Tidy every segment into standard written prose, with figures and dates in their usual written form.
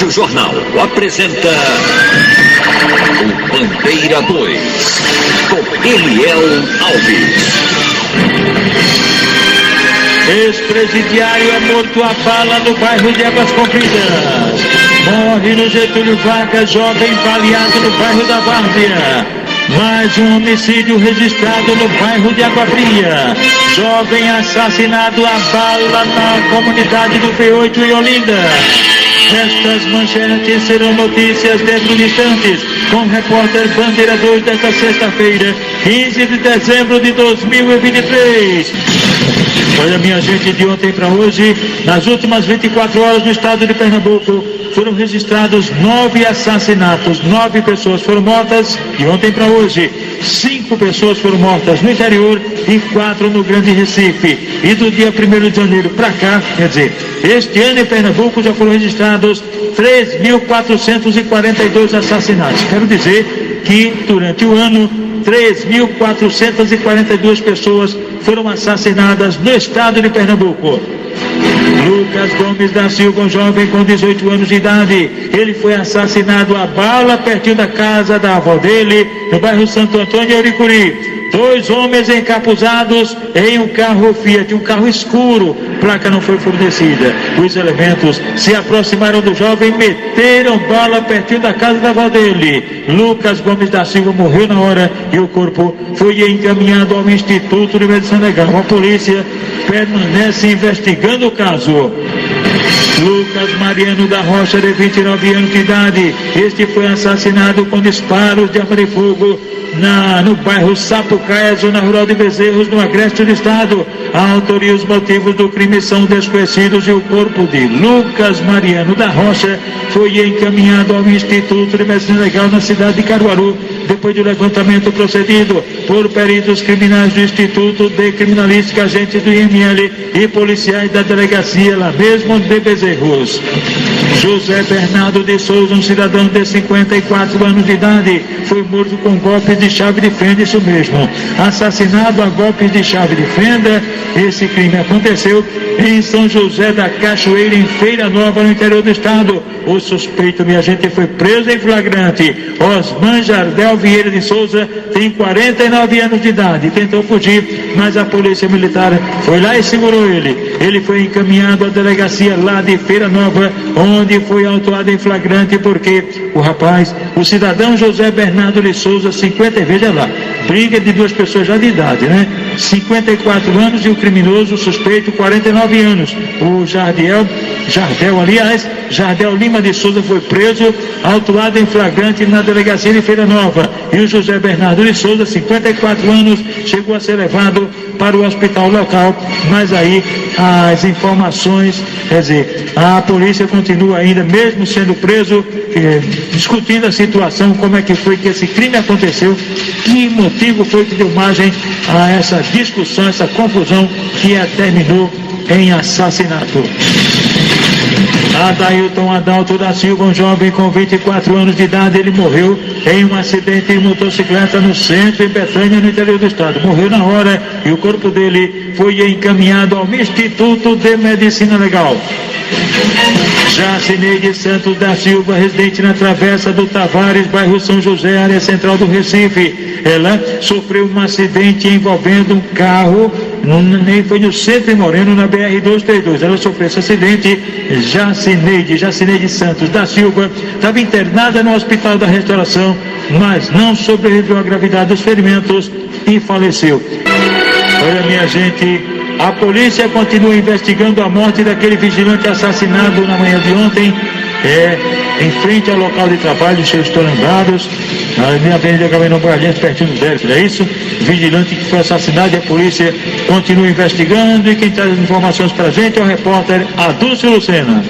Rádio Jornal apresenta o Bandeira 2, com Eliel Alves. Ex-presidiário é morto a bala no bairro de Águas Compridas. Morre no Getúlio Vargas, jovem baleado no bairro da Várzea. Mais um homicídio registrado no bairro de Água Fria. Jovem assassinado a bala na comunidade do P8 em Olinda. Estas manchetes serão notícias dentro de instantes, com o repórter Bandeira 2 desta sexta-feira, 15 de dezembro de 2023. Olha, minha gente, de ontem para hoje, nas últimas 24 horas no estado de Pernambuco, foram registrados 9 assassinatos, 9 pessoas foram mortas de ontem para hoje. 5 pessoas foram mortas no interior e 4 no Grande Recife. E do dia 1º de janeiro para cá, quer dizer, este ano em Pernambuco já foram registrados 3.442 assassinatos. Quero dizer que durante o ano 3.442 pessoas foram assassinadas no estado de Pernambuco. Lucas Gomes da Silva, um jovem com 18 anos de idade, ele foi assassinado a bala pertinho da casa da avó dele, no bairro Santo Antônio, em Auricuri. 2 homens encapuzados em um carro Fiat, um carro escuro, placa não foi fornecida. Os elementos se aproximaram do jovem, meteram bala pertinho da casa da avó dele. Lucas Gomes da Silva morreu na hora e o corpo foi encaminhado ao Instituto de Medicina Legal. A polícia permanece investigando o caso. Lucas Mariano da Rocha, de 29 anos de idade, este foi assassinado com disparos de arma de fogo no bairro Sapucaia, zona rural de Bezerros, no agreste do estado. A autoria e os motivos do crime são desconhecidos e o corpo de Lucas Mariano da Rocha foi encaminhado ao Instituto de Medicina Legal na cidade de Caruaru, depois do levantamento procedido por peritos criminais do Instituto de Criminalística, agentes do IML e policiais da delegacia lá mesmo de Bezerros. José Bernardo de Souza, um cidadão de 54 anos de idade, foi morto com golpes de chave de fenda, isso mesmo, assassinado a golpes de chave de fenda. Esse crime aconteceu em São José da Cachoeira, em Feira Nova, no interior do estado. O suspeito, minha gente, foi preso em flagrante. Osman Jardel Vieira de Souza tem 49 anos de idade, tentou fugir, mas a polícia militar foi lá e segurou ele. Ele foi encaminhado à delegacia lá de Feira Nova, onde foi autuado em flagrante porque o cidadão José Bernardo de Souza, 50, veja lá, briga de 2 pessoas já de idade, né? 54 anos e o criminoso, o suspeito, 49 anos. O Jardel Lima de Souza foi preso, autuado em flagrante na delegacia de Feira Nova. E o José Bernardo de Souza, 54 anos, chegou a ser levado para o hospital local, mas aí as informações, quer dizer, a polícia continua ainda, mesmo sendo preso, discutindo a situação, como é que foi que esse crime aconteceu, que motivo foi que deu margem a essa discussão, essa confusão que terminou em assassinato. Adailton Adalto da Silva, um jovem com 24 anos de idade, ele morreu em um acidente em motocicleta no centro, em Betânia, no interior do estado. Morreu na hora e o corpo dele foi encaminhado ao Instituto de Medicina Legal. Jacineide Santos da Silva, residente na Travessa do Tavares, bairro São José, área central do Recife. Ela sofreu um acidente envolvendo um carro, foi no Centro Moreno, na BR-232. Ela sofreu esse acidente. Jacineide Santos da Silva estava internada no Hospital da Restauração, mas não sobreviveu à gravidade dos ferimentos e faleceu. Olha, minha gente, a polícia continua investigando a morte daquele vigilante assassinado na manhã de ontem, em frente ao local de trabalho, se eu estou lembrados, na Avenida Gabriel Bragança, pertinho do Délcio, é isso? Vigilante que foi assassinado e a polícia continua investigando, e quem traz as informações para a gente é o repórter Adúlcio Lucena.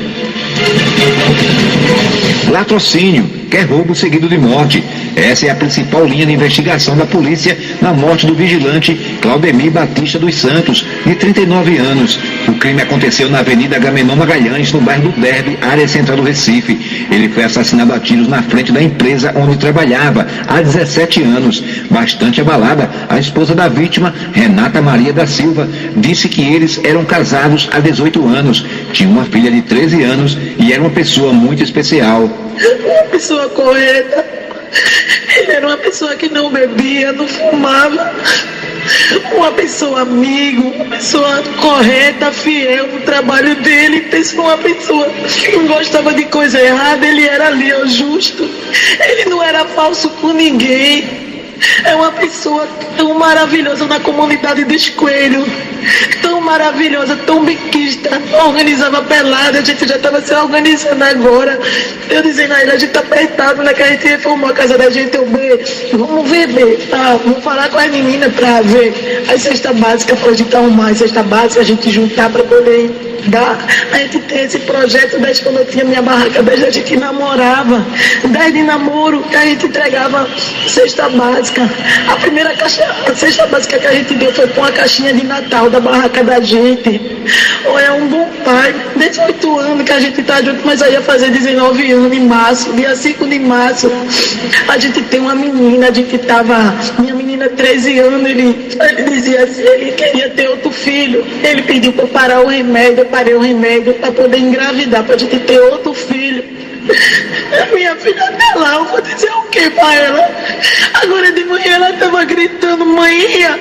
Latrocínio. que é roubo seguido de morte. Essa é a principal linha de investigação da polícia na morte do vigilante Claudemir Batista dos Santos, de 39 anos. O crime aconteceu na Avenida Agamenon Magalhães, no bairro do Derby, área central do Recife. Ele foi assassinado a tiros na frente da empresa onde trabalhava há 17 anos. Bastante abalada, a esposa da vítima, Renata Maria da Silva, disse que eles eram casados há 18 anos, tinham uma filha de 13 anos e era uma pessoa muito especial. Uma pessoa correta. Ele era uma pessoa que não bebia, não fumava. Uma pessoa amigo, uma pessoa correta, fiel no trabalho dele. Uma pessoa que não gostava de coisa errada, ele era ali, ó, justo. Ele não era falso com ninguém. É uma pessoa tão maravilhosa na comunidade dos Coelhos, tão maravilhosa, tão biquista, organizava pelada, a gente já estava se organizando agora. Eu dizendo a ele, a gente tá apertado, né, que a gente reformou a casa da gente, eu vamos ver, tá, vamos falar com as meninas pra ver a cesta básica, pra gente arrumar a cesta básica, a gente juntar pra poder dar. A gente tem esse projeto desde quando eu tinha minha barraca, desde a gente namorava, desde namoro que a gente entregava cesta básica. A primeira a cesta básica que a gente deu foi com a caixinha de Natal da barraca da gente. Ou é um bom pai, 18 anos que a gente tá junto, mas aí ia fazer 19 anos em março, dia 5 de março. A gente tem uma menina, a gente tava, minha menina 13 anos, ele dizia assim, ele queria ter outro filho. Ele pediu para parar o remédio, eu parei o remédio para poder engravidar, pra gente ter outro filho. A minha filha tá lá, eu vou dizer o que pra ela? Agora de manhã ela tava gritando, manhinha,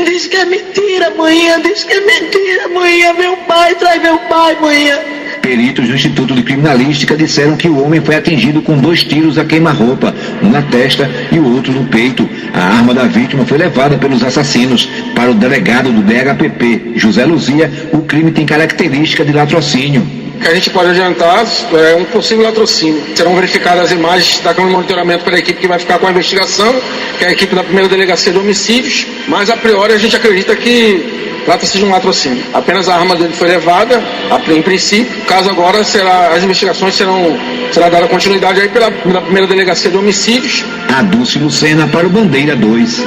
diz que é mentira, manhinha, diz que é mentira, manhinha, meu pai, traz meu pai, manhinha. Peritos do Instituto de Criminalística disseram que o homem foi atingido com 2 tiros a queima-roupa, um na testa e o outro no peito. A arma da vítima foi levada pelos assassinos. Para o delegado do DHPP, José Luzia, o crime tem característica de latrocínio. O que a gente pode adiantar é um possível latrocínio. Serão verificadas as imagens da câmera de monitoramento pela equipe que vai ficar com a investigação, que é a equipe da primeira delegacia de homicídios, mas a priori a gente acredita que trata-se de um latrocínio. Apenas a arma dele foi levada, em princípio. Caso agora as investigações será dada continuidade aí pela primeira delegacia de homicídios. Adúcio Lucena para o Bandeira 2.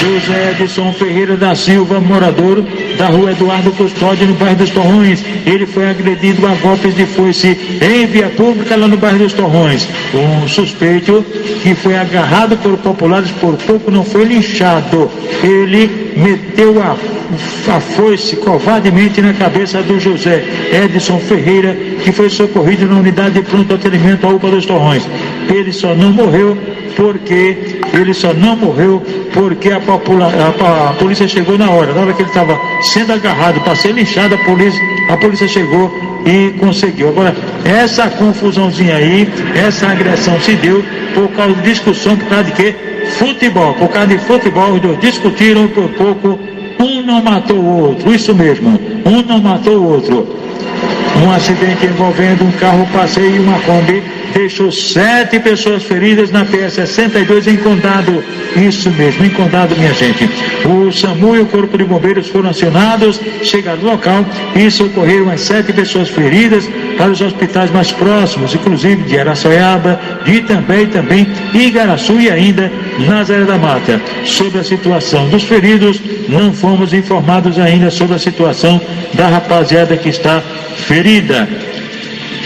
José Edson Ferreira da Silva, morador da rua Eduardo Custódio, no bairro dos Torrões. Ele foi agredido a golpes de foice em via pública lá no bairro dos Torrões. Um suspeito que foi agarrado por populares por pouco não foi linchado. Ele meteu a foice covardemente na cabeça do José Edson Ferreira, que foi socorrido na unidade de pronto atendimento à UPA dos Torrões. Ele só não morreu porque a polícia chegou na hora que ele estava sendo agarrado para ser linchado, a polícia chegou e conseguiu. Agora, essa confusãozinha aí, essa agressão se deu por causa de discussão, por causa de quê? Futebol. Por causa de futebol, os dois discutiram por pouco, um não matou o outro, isso mesmo, um não matou o outro. Um acidente envolvendo um carro passeio e uma Kombi deixou 7 pessoas feridas na PS-62 em Condado. Isso mesmo, em Condado, minha gente. O SAMU e o Corpo de Bombeiros foram acionados, chegaram no local e socorreram as 7 pessoas feridas para os hospitais mais próximos, inclusive de Araçoiaba, de Itambé também Igaraçu e ainda Nazaré da Mata. Sobre a situação dos feridos, não fomos informados ainda sobre a situação da rapaziada que está ferida.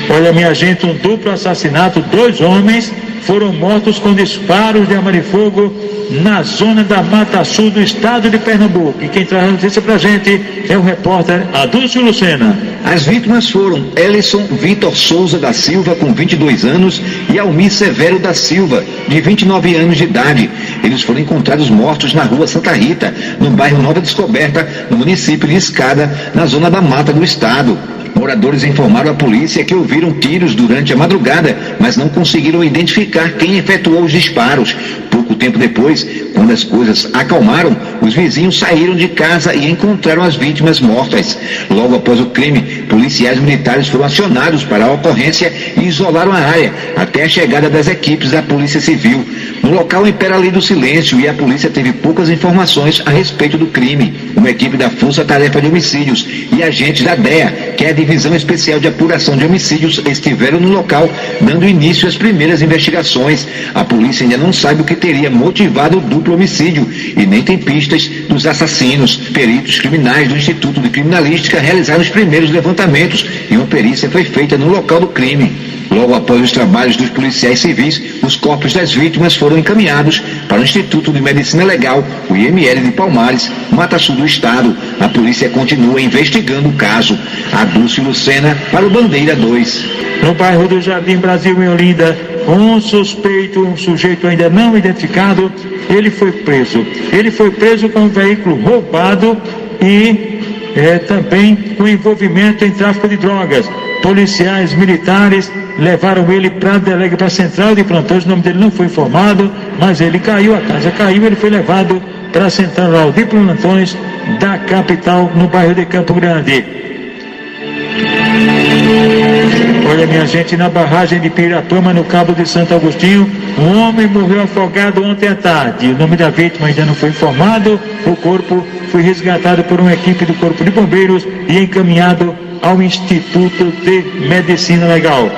Olha, minha gente, um duplo assassinato, 2 homens foram mortos com disparos de arma de fogo na zona da Mata Sul do estado de Pernambuco. E quem traz a notícia pra gente é o repórter Adúcio Lucena. As vítimas foram Ellison Vitor Souza da Silva, com 22 anos, e Almir Severo da Silva, de 29 anos de idade. Eles foram encontrados mortos na rua Santa Rita, no bairro Nova Descoberta, no município de Escada, na zona da Mata do estado. Moradores informaram à polícia que ouviram tiros durante a madrugada, mas não conseguiram identificar quem efetuou os disparos. Pouco tempo depois, quando as coisas acalmaram, os vizinhos saíram de casa e encontraram as vítimas mortas. Logo após o crime, policiais militares foram acionados para a ocorrência e isolaram a área, até a chegada das equipes da Polícia Civil. No local impera a lei do silêncio e a polícia teve poucas informações a respeito do crime. Uma equipe da Força Tarefa de Homicídios e agentes da DEA que a Divisão Especial de Apuração de Homicídios estiveram no local, dando início às primeiras investigações. A polícia ainda não sabe o que teria motivado o duplo homicídio e nem tem pistas dos assassinos. Peritos criminais do Instituto de Criminalística realizaram os primeiros levantamentos e uma perícia foi feita no local do crime. Logo após os trabalhos dos policiais civis, os corpos das vítimas foram encaminhados para o Instituto de Medicina Legal, o IML de Palmares, Mata Sul do Estado. A polícia continua investigando o caso. Adúlcio Lucena para o Bandeira 2. No bairro do Jardim Brasil, em Olinda, um suspeito, um sujeito ainda não identificado, ele foi preso. Ele foi preso com um veículo roubado e também com envolvimento em tráfico de drogas. Policiais militares levaram ele para a central de plantões. O nome dele não foi informado, mas ele caiu, a casa caiu, ele foi levado para a central de plantões da capital, no bairro de Campo Grande. Olha, minha gente, na barragem de Pirapama, no Cabo de Santo Agostinho, um homem morreu afogado ontem à tarde. O nome da vítima ainda não foi informado. O corpo foi resgatado por uma equipe do Corpo de Bombeiros e encaminhado ao Instituto de Medicina Legal.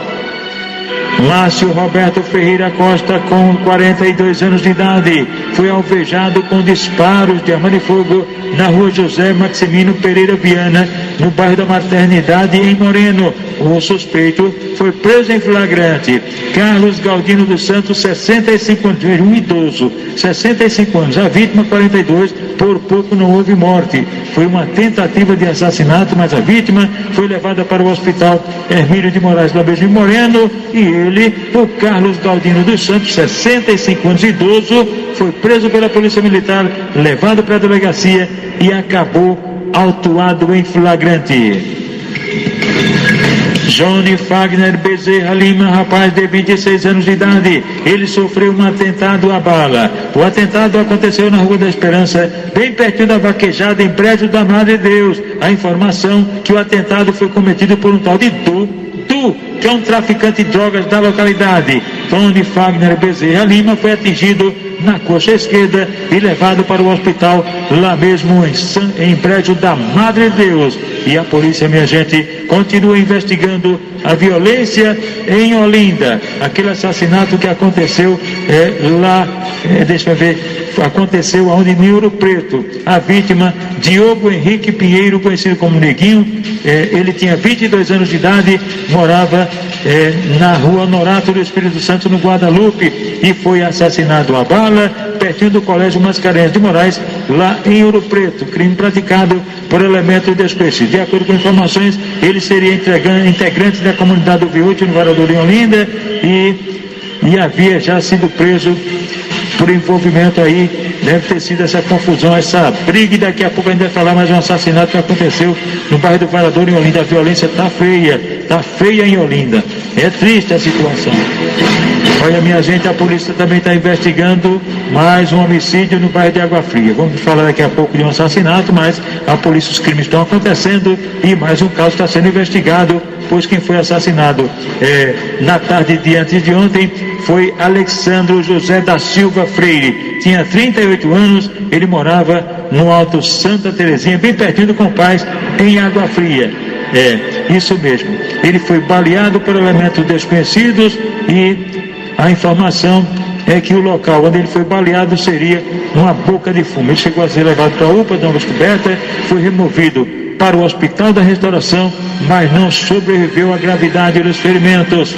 Márcio Roberto Ferreira Costa, com 42 anos de idade, foi alvejado com disparos de arma de fogo na rua José Maximino Pereira Viana, no bairro da Maternidade, em Moreno. O suspeito foi preso em flagrante. Carlos Galdino dos Santos, 65 anos, um idoso, 65 anos. A vítima, 42, por pouco não houve morte. Foi uma tentativa de assassinato, mas a vítima foi levada para o hospital Hermílio de Moraes Labejo em Moreno, e ele, o Carlos Galdino dos Santos, 65 anos, idoso, foi preso pela Polícia Militar, levado para a delegacia e acabou autuado em flagrante. Johnny Fagner Bezerra Lima, rapaz de 26 anos de idade, ele sofreu um atentado à bala. O atentado aconteceu na Rua da Esperança, bem pertinho da Vaquejada, em prédio da Madre Deus. A informação que o atentado foi cometido por um tal de Du, que é um traficante de drogas da localidade. Johnny Fagner Bezerra Lima foi atingido na coxa esquerda e levado para o hospital lá mesmo em prédio da Madre Deus. E a polícia, minha gente, continua investigando a violência em Olinda, aquele assassinato que aconteceu aconteceu onde, em Ouro Preto. A vítima, Diogo Henrique Pinheiro, conhecido como Neguinho, ele tinha 22 anos de idade, morava na rua Honorato do Espírito Santo, no Guadalupe, e foi assassinado a bala pertinho do Colégio Mascarenhas de Moraes, lá em Ouro Preto. Crime praticado por elementos desconhecidos. De acordo com informações, ele seria integrante da comunidade do Viúte, no Varadouro, em Olinda, e havia já sido preso por envolvimento aí. Deve ter sido essa confusão, essa briga, e daqui a pouco a gente vai falar mais um assassinato que aconteceu no bairro do Varadouro, em Olinda. A violência está feia em Olinda. É triste a situação. Olha, minha gente, a polícia também está investigando mais um homicídio no bairro de Água Fria. Vamos falar daqui a pouco de um assassinato, mas a polícia, os crimes estão acontecendo e mais um caso está sendo investigado, pois quem foi assassinado na tarde de antes de ontem foi Alexandro José da Silva Freire. Tinha 38 anos, ele morava no Alto Santa Terezinha, bem pertinho do Compaz, em Água Fria. Isso mesmo. Ele foi baleado por elementos desconhecidos e a informação é que o local onde ele foi baleado seria uma boca de fumo. Ele chegou a ser levado para a UPA, deu uma descoberta, foi removido para o Hospital da Restauração, mas não sobreviveu à gravidade dos ferimentos.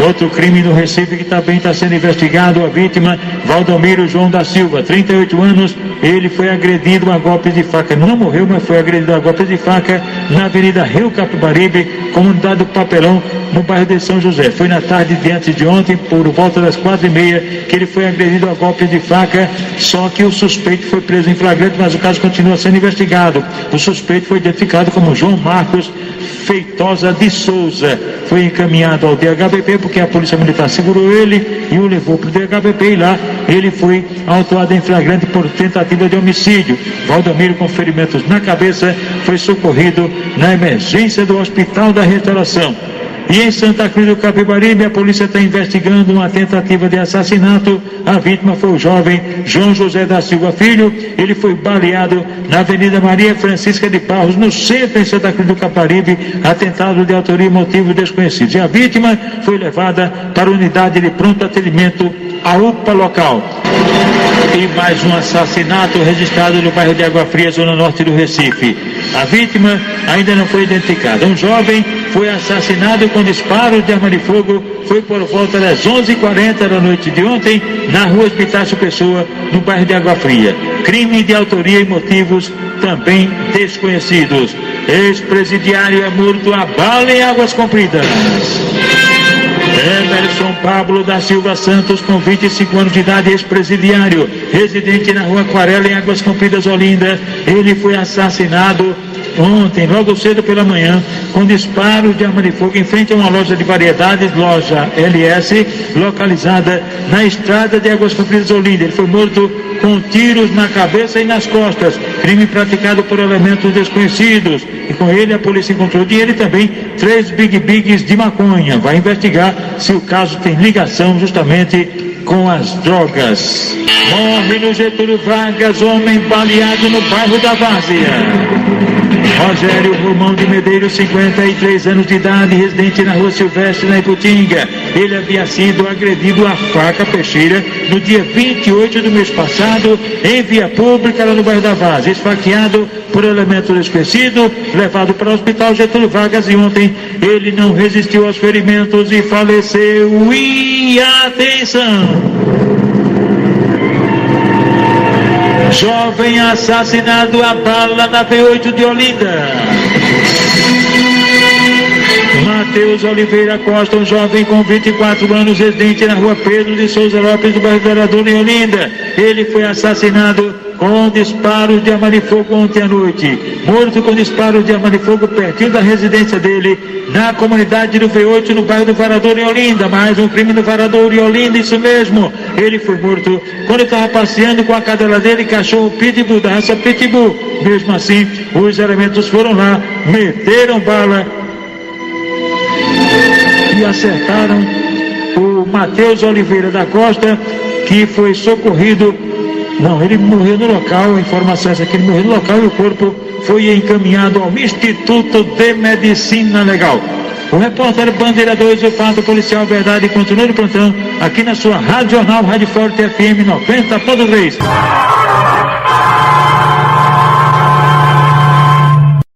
Outro crime no Recife que também está sendo investigado. A vítima, Valdomiro João da Silva, 38 anos, ele foi agredido a golpes de faca. Não morreu, mas foi agredido a golpes de faca na Avenida Rio Capibaribe, comunidade do Papelão, no bairro de São José. Foi na tarde de antes de ontem, por volta das 4h30, que ele foi agredido a golpes de faca, só que o suspeito foi preso em flagrante, mas o caso continua sendo investigado. O suspeito foi identificado como João Marcos Feitosa de Souza. Foi encaminhado ao DHPP, porque a Polícia Militar segurou ele e o levou para o DHPP, e lá ele foi autuado em flagrante por tentativa de homicídio. Valdomiro, com ferimentos na cabeça, foi socorrido na emergência do Hospital da Restauração. E em Santa Cruz do Capibaribe, a polícia está investigando uma tentativa de assassinato. A vítima foi o jovem João José da Silva Filho. Ele foi baleado na Avenida Maria Francisca de Barros, no centro, em Santa Cruz do Capibaribe. Atentado de autoria e motivo desconhecidos. E a vítima foi levada para a unidade de pronto atendimento, a UPA local. E mais um assassinato registrado no bairro de Água Fria, zona norte do Recife. A vítima ainda não foi identificada. Um jovem foi assassinado com disparos de arma de fogo. Foi por volta das 11h40 da noite de ontem, na rua Epitácio Pessoa, no bairro de Água Fria. Crime de autoria e motivos também desconhecidos. Ex-presidiário é morto a bala em Águas Compridas. Emerson Pablo da Silva Santos, com 25 anos de idade, ex-presidiário, residente na rua Aquarela, em Águas Compridas, Olinda. Ele foi assassinado ontem, logo cedo pela manhã, com disparos de arma de fogo em frente a uma loja de variedades, loja LS, localizada na estrada de Águas Compridas, Olinda. Ele foi morto com tiros na cabeça e nas costas, crime praticado por elementos desconhecidos. E com ele a polícia encontrou dinheiro e também 3 bigs de maconha. Vai investigar se o caso tem ligação justamente com as drogas. Morre no Getúlio Vargas homem baleado no bairro da Várzea. Rogério Romão de Medeiros, 53 anos de idade, residente na rua Silvestre, na Iputinga. Ele havia sido agredido a faca peixeira no dia 28 do mês passado, em via pública, lá no bairro da Várzea. Esfaqueado por elemento desconhecido, levado para o hospital Getúlio Vargas, e ontem ele não resistiu aos ferimentos e faleceu. E atenção! Jovem assassinado a bala na V8 de Olinda. Matheus Oliveira Costa, um jovem com 24 anos, residente na rua Pedro de Souza Lopes, do bairro Vereador, em Olinda. Ele foi assassinado com disparos de arma de fogo ontem à noite. Morto com disparos de arma de fogo pertinho da residência dele, na comunidade do V8, no bairro do Varador, em Olinda. Mais um crime do Varador, em Olinda, isso mesmo. Ele foi morto quando estava passeando com a cadela dele, cachorro Pitbull, da raça Pitbull. Mesmo assim, os elementos foram lá, meteram bala e acertaram o Matheus Oliveira da Costa, que foi socorrido. Não, ele morreu no local. A informação é essa, que ele morreu no local e o corpo foi encaminhado ao Instituto de Medicina Legal. O repórter Bandeira 2, o fato policial verdade, continua no plantão aqui na sua Rádio Jornal, Rádio Forte FM 90.3.